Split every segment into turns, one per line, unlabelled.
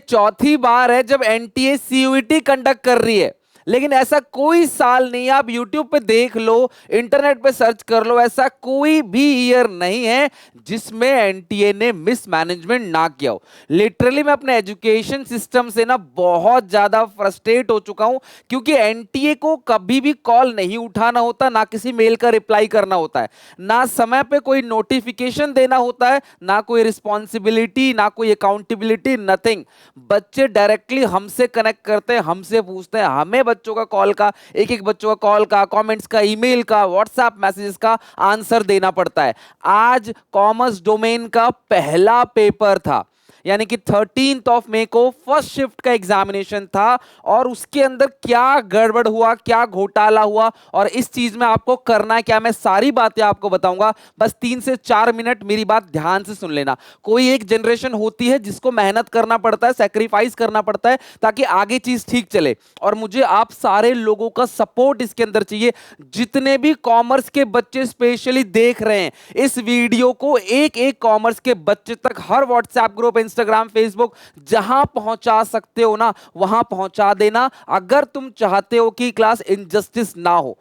चौथी बार है जब एनटीए सीयूईटी कंडक्ट कर रही है, लेकिन ऐसा कोई साल नहीं, आप YouTube पे देख लो, इंटरनेट पे सर्च कर लो, ऐसा कोई भी ईयर नहीं है जिसमें एनटीए ने मिसमैनेजमेंट ना किया हो। लिटरली मैं अपने एजुकेशन सिस्टम से ना बहुत ज्यादा फ्रस्ट्रेट हो चुका हूं, क्योंकि एनटीए को कभी भी कॉल नहीं उठाना होता, ना किसी मेल का रिप्लाई करना होता है, ना समय पे कोई नोटिफिकेशन देना होता है, ना कोई रिस्पॉन्सिबिलिटी, ना कोई अकाउंटेबिलिटी, नथिंग। बच्चे डायरेक्टली हमसे कनेक्ट करते हैं, हमसे पूछते हैं, हमें बच्चों का कॉल का, एक एक बच्चों का कॉल का, कमेंट्स का, ईमेल का, व्हाट्सएप मैसेजेस का आंसर देना पड़ता है। आज कॉमर्स डोमेन का पहला पेपर था, यानी कि 13 मई को फर्स्ट शिफ्ट का एग्जामिनेशन था, और उसके अंदर क्या गड़बड़ हुआ, क्या घोटाला हुआ, और इस चीज में आपको करना है क्या, मैं सारी बातें आपको बताऊंगा। बस 3 से 4 मिनट मेरी बात ध्यान से सुन लेना। कोई एक जनरेशन होती है जिसको मेहनत करना पड़ता है, सेक्रीफाइस करना पड़ता है, ताकि आगे चीज ठीक चले, और मुझे आप सारे लोगों का सपोर्ट इसके अंदर चाहिए। जितने भी कॉमर्स के बच्चे स्पेशली देख रहे हैं इस वीडियो को, एक एक कॉमर्स के बच्चे तक हर व्हाट्सएप ग्रुप, इंस्टाग्राम, फेसबुक, जहां पहुंचा सकते हो ना वहां पहुंचा देना, अगर तुम चाहते हो कि क्लास इनजस्टिस ना हो।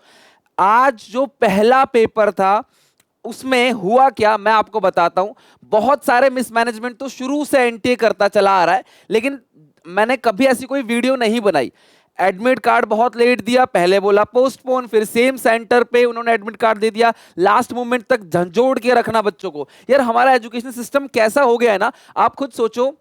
आज जो पहला पेपर था उसमें हुआ क्या मैं आपको बताता हूं। बहुत सारे मिसमैनेजमेंट तो शुरू से एनटीए करता चला आ रहा है, लेकिन मैंने कभी ऐसी कोई वीडियो नहीं बनाई। एडमिट कार्ड बहुत लेट दिया, पहले बोला पोस्टपोन, फिर सेम सेंटर पे उन्होंने एडमिट कार्ड दे दिया, लास्ट मोमेंट तक झंझोड़ के रखना बच्चों को। यार हमारा एजुकेशन सिस्टम कैसा हो गया है ना, आप खुद सोचो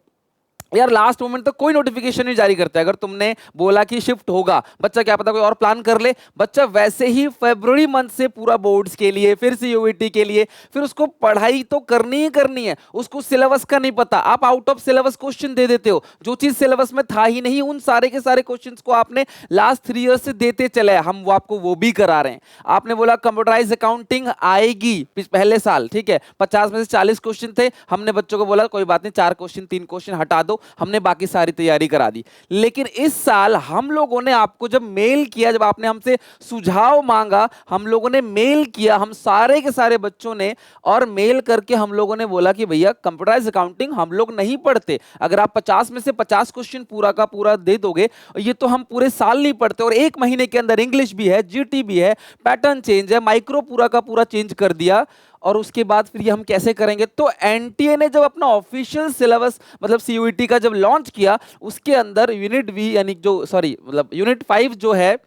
यार, लास्ट मोमेंट तक कोई नोटिफिकेशन नहीं जारी करता है। अगर तुमने बोला कि शिफ्ट होगा, बच्चा क्या पता कोई और प्लान कर ले, बच्चा वैसे ही फरवरी मंथ से पूरा बोर्ड्स के लिए, फिर सीयूईटी के लिए, फिर उसको पढ़ाई तो करनी ही करनी है, उसको सिलेबस का नहीं पता, आप आउट ऑफ सिलेबस क्वेश्चन दे देते हो, जो चीज सिलेबस में था ही नहीं, उन सारे के सारे क्वेश्चंस को आपने लास्ट 3 ईयर्स से देते चले, हम वो आपको वो भी करा रहे हैं। आपने बोला कंप्यूटराइज अकाउंटिंग आएगी पहले साल, ठीक है, 50 में से 40 क्वेश्चन थे, हमने बच्चों को बोला कोई बात नहीं, 4 क्वेश्चन 3 क्वेश्चन हटा दो, हमने बाकी सारी तैयारी करा दी। लेकिन इस साल हम लोगों ने आपको जब मेल किया, जब आपने हमसे सुझाव मांगा, हम लोगों ने मेल किया, हम सारे के सारे बच्चों ने, और मेल करके हम लोगों ने बोला कि भैया कंप्यूटराइज अकाउंटिंग हम लोग नहीं पढ़ते, अगर आप 50 में से 50 क्वेश्चन पूरा का पूरा दे दोगे, ये तो हम पूरे साल नहीं पढ़ते, और 1 महीने के अंदर इंग्लिश भी है, जीटी भी है, पैटर्न चेंज है, माइक्रो पूरा का पूरा चेंज कर दिया, और उसके बाद फिर ये हम कैसे करेंगे। तो एनटीए ने जब अपना ऑफिशियल सिलेबस मतलब सीयूईटी का जब लॉन्च किया, उसके अंदर यूनिट वी यानी जो सॉरी मतलब यूनिट 5 जो है,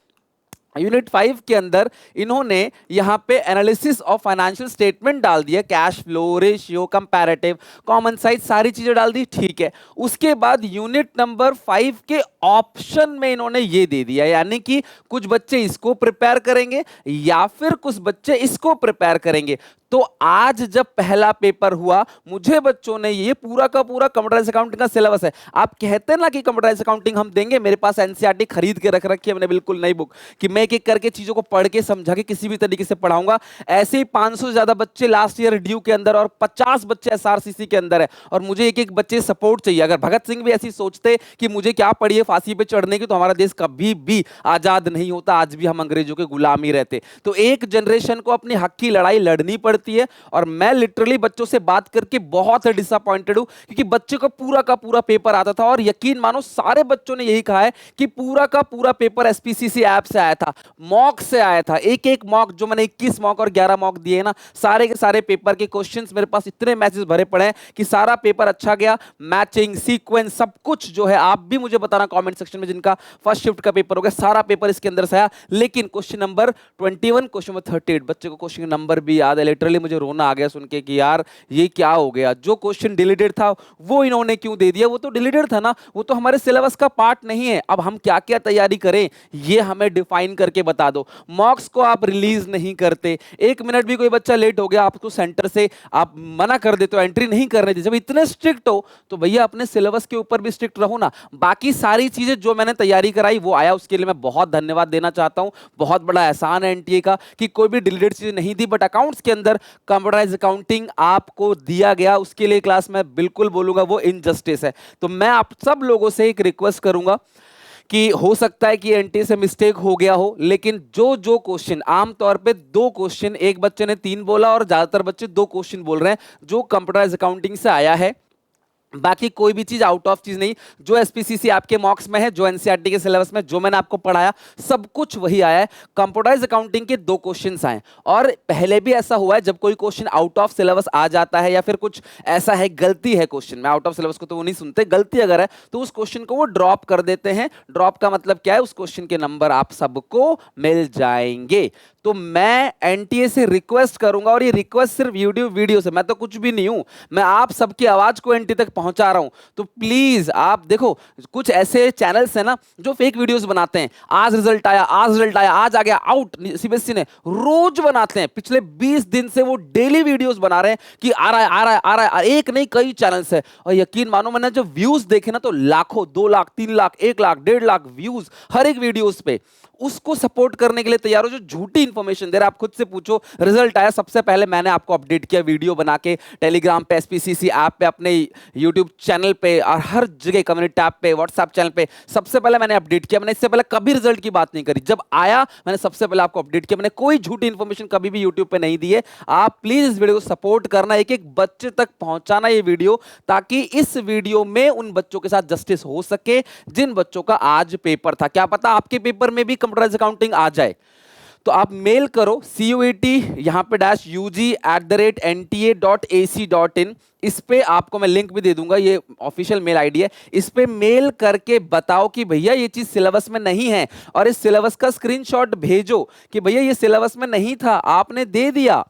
यूनिट 5 के अंदर इन्होंने यहां पे एनालिसिस ऑफ फाइनेंशियल स्टेटमेंट डाल दिया, cash flow, ratio, comparative, common size, सारी चीजें डाल दी, ठीक है। उसके बाद यूनिट नंबर 5 के ऑप्शन में इन्होंने ये दे दिया, यानी कि कुछ बच्चे इसको प्रिपेयर करेंगे या फिर कुछ बच्चे इसको प्रिपेयर करेंगे। तो आज जब पहला पेपर हुआ, मुझे बच्चों ने ये पूरा का पूरा कंप्यूटराइज अकाउंटिंग का सिलेबस है, आप कहते हैं ना कि कंप्यूटराइज अकाउंटिंग हम देंगे, मेरे पास एनसीईआरटी खरीद के रख रखी है मैंने, बिल्कुल नई बुक, कि मैं एक एक करके चीजों को पढ़ के समझा के किसी भी तरीके से पढ़ाऊंगा। ऐसे ही 500 से ज्यादा बच्चे लास्ट ईयर ड्यू के अंदर, और 50 बच्चे एसआरसीसी के अंदर है, और मुझे एक एक बच्चे सपोर्ट चाहिए। अगर भगत सिंह भी ऐसी सोचते कि मुझे क्या पढ़िए फांसी पे चढ़ने की, तो हमारा देश कभी भी आजाद नहीं होता, आज भी हम अंग्रेजों के गुलाम ही रहते। तो एक जनरेशन को अपनी हक की लड़ाई लड़नी पड़ती है, और मैं लिटरली बच्चों से बात करके बहुत डिसअपॉइंटेड हूं, क्योंकि बच्चे को पूरा का पूरा पेपर आता था, और यकीन मानो सारे बच्चों ने यही कहा है कि पूरा का पूरा पेपर एसपीसीसी ऐप से आया था, मॉक से आया था। एक एक मॉक, जो मैंने 21 मॉक और 11 मॉक दिए ना, सारे के सारे पेपर के क्वेश्चंस मेरे पास इतने मैसेज भरे पड़े हैं कि सारा पेपर अच्छा गया, मैचिंग, सीक्वेंस, सब कुछ जो है। आप भी मुझे बताना कमेंट सेक्शन में जिनका फर्स्ट शिफ्ट का पेपर हो गया, सारा पेपर इसके अंदर से आया। लेकिन क्वेश्चन नंबर 21, क्वेश्चन नंबर 38, बच्चे को क्वेश्चन नंबर भी याद है। लिटरली मुझे रोना आ गया सुन के कि यार ये क्या हो गया, जो क्वेश्चन डिलीटेड था वो इन्होंने क्यों दे दिया, वो तो डिलीटेड था ना, वो तो हमारे सिलेबस का पार्ट नहीं है। अब हम क्या क्या तैयारी करें ये हमें डिफाइन करके बता दो। मॉक्स को आप रिलीज नहीं करते, 1 मिनट भी कोई बच्चा लेट हो गया आपको सेंटर से आप मना कर देते हो, एंट्री नहीं करने देते। जब इतने स्ट्रिक्ट हो तो भैया अपने सिलेबस के ऊपर भी स्ट्रिक्ट रहो ना। बाकी सारी चीजें जो मैंने तैयारी कराई वो आया, उसके लिए मैं बहुत धन्यवाद देना चाहता हूं। बहुत बड़ा एहसान है एनटीए का कि कोई भी डिलीटेड चीज नहीं दी, बट अकाउंट्स के अंदर कंप्यूटराइज अकाउंटिंग आपको दिया गया, उसके लिए क्लास में बिल्कुल बोलूंगा वो इनजस्टिस है। तो मैं आप सब लोगों से एक रिक्वेस्ट करूंगा कि हो सकता है कि एनटीए से मिस्टेक हो गया हो, लेकिन जो जो क्वेश्चन, आमतौर पे 2 क्वेश्चन, एक बच्चे ने 3 बोला और ज्यादातर बच्चे 2 क्वेश्चन बोल रहे हैं जो कंप्यूटराइज अकाउंटिंग से आया है, बाकी कोई भी चीज आउट ऑफ चीज नहीं। जो एसपीसीसी आपके मॉक्स में है, जो एनसीईआरटी के सिलेबस में जो मैंने आपको पढ़ाया, सब कुछ वही आया है। कंप्यूटराइज अकाउंटिंग के 2 क्वेश्चंस आए, और पहले भी ऐसा हुआ है जब कोई क्वेश्चन आउट ऑफ सिलेबस आ जाता है या फिर कुछ ऐसा है गलती है क्वेश्चन में, आउट ऑफ सिलेबस को तो वो नहीं सुनते, गलती अगर है तो उस क्वेश्चन को वो ड्रॉप कर देते हैं। ड्रॉप का मतलब क्या है, उस क्वेश्चन के नंबर आप सबको मिल जाएंगे। तो मैं एनटीए से रिक्वेस्ट करूंगा, और ये रिक्वेस्ट सिर्फ वीडियो से, मैं तो कुछ भी नहीं हूं, मैं आप सबकी आवाज को एनटी तक पहुंचा रहा हूं। तो प्लीज आप देखो, कुछ ऐसे चैनल्स हैं ना जो फेक वीडियोस बनाते हैं, आज रिजल्ट आया, आज रिजल्ट आया, आज आ गया आउट, सीबीएसई ने रोज बनाते हैं, पिछले 20 दिन से वो डेली वीडियोस बना रहे हैं कि आ रहा है आ रहा है आ रहा है, एक नहीं कई चैनल्स है। और यकीन मानो मैंने जब व्यूज देखे ना तो लाखों, 2 लाख 3 लाख 1 लाख 1.5 लाख व्यूज हर एक वीडियोस पे। उसको सपोर्ट करने के लिए तैयार हो जो झूठी इंफॉर्मेशन दे रहा है। आप खुद से पूछो, रिजल्ट आया सबसे पहले मैंने आपको अपडेट किया वीडियो बना के, टेलीग्राम पे, एसपीसीसी ऐप पे, अपने यूट्यूब चैनल पे, और हर जगह कम्युनिटी टैब पे, व्हाट्सएप चैनल पे सबसे पहले मैंने अपडेट किया। मैंने इससे पहले कभी रिजल्ट की बात नहीं करी, जब आया मैंने सबसे पहले आपको अपडेट किया। मैंने कोई झूठी इंफॉर्मेशन कभी भी यूट्यूब पे नहीं दी है। आप प्लीज इस वीडियो को सपोर्ट करना, एक एक बच्चे तक पहुंचाना ये वीडियो, ताकि इस वीडियो में उन बच्चों के साथ जस्टिस हो सके जिन बच्चों का आज पेपर था। क्या पता आपके पेपर में भी कंप्यूटराइज अकाउंटिंग आ जाए। तो आप मेल करो CUET यहां पे -UG@nta.ac.in, इस पे आपको मैं लिंक भी दे दूंगा, ये ऑफिशियल मेल आईडी है। इस पे मेल करके बताओ कि भैया ये चीज सिलेबस में नहीं है, और इस सिलेबस का स्क्रीनशॉट भेजो कि भैया ये सिलेबस में नहीं था, आपने दे दिया,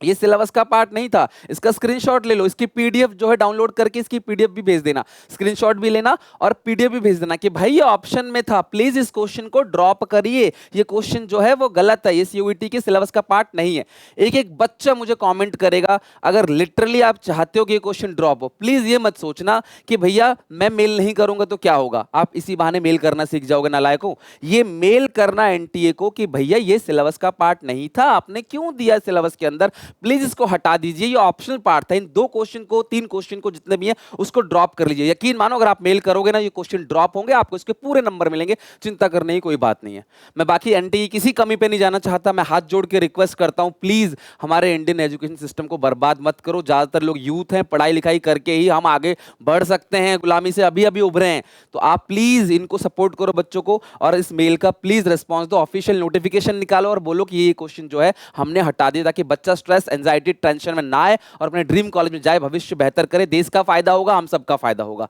ये सिलेबस का पार्ट नहीं था, इसका स्क्रीनशॉट ले लो, इसकी पीडीएफ जो है डाउनलोड करके इसकी पीडीएफ भी भेज देना, स्क्रीनशॉट भी लेना और पीडीएफ भी भेज देना कि भाई ये ऑप्शन में था, प्लीज इस क्वेश्चन को ड्रॉप करिए, ये क्वेश्चन जो है वो गलत है, ये सीयूईटी के सिलेबस का पार्ट नहीं है। एक एक बच्चा मुझे कमेंट करेगा। अगर लिटरली आप चाहते हो कि ये क्वेश्चन ड्रॉप हो, प्लीज ये मत सोचना कि भैया मैं मेल नहीं करूंगा तो क्या होगा, आप इसी बहाने मेल करना सीख जाओगे नालायकों। ये मेल करना एनटीए को कि भैया ये सिलेबस का पार्ट नहीं था, आपने क्यों दिया सिलेबस के अंदर, प्लीज इसको हटा दीजिए, ये ऑप्शनल पार्ट था। इन 2 क्वेश्चन को, 3 क्वेश्चन को, जितने भी हैं उसको ड्रॉप कर लीजिए। यकीन मानो अगर आप मेल करोगे ना, ये क्वेश्चन ड्रॉप होंगे, आपको इसके पूरे नंबर मिलेंगे, चिंता करने की कोई बात नहीं है। मैं बाकी एनटीए किसी कमी पे नहीं जाना चाहता, मैं हाथ जोड़ के रिक्वेस्ट करता हूं, प्लीज हमारे इंडियन एजुकेशन सिस्टम को बर्बाद मत करो। ज्यादातर लोग यूथ हैं, पढ़ाई लिखाई करके ही हम आगे बढ़ सकते हैं, गुलामी से अभी अभी उभरे हैं। तो आप प्लीज इनको सपोर्ट करो बच्चों को, और इस मेल का प्लीज रिस्पॉन्स दो, ऑफिशियल नोटिफिकेशन निकालो और बोलो कि ये क्वेश्चन जो है हमने हटा दिया, ताकि बच्चा स्ट्रेस, एंजाइटी, टेंशन में ना आए और अपने ड्रीम कॉलेज में जाए, भविष्य बेहतर करे, देश का फायदा होगा, हम सबका फायदा होगा।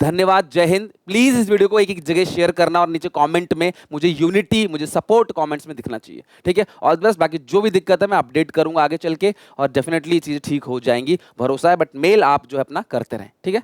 धन्यवाद, जय हिंद। प्लीज इस वीडियो को एक एक जगह शेयर करना, और नीचे कमेंट में मुझे यूनिटी, मुझे सपोर्ट कमेंट्स में दिखना चाहिए, ठीक है। All the best. बाकी जो भी दिक्कत है मैं अपडेट करूंगा आगे चल के, और डेफिनेटली चीजें ठीक हो जाएंगी, भरोसा है। बट मेल आप जो है अपना करते रहें, ठीक है।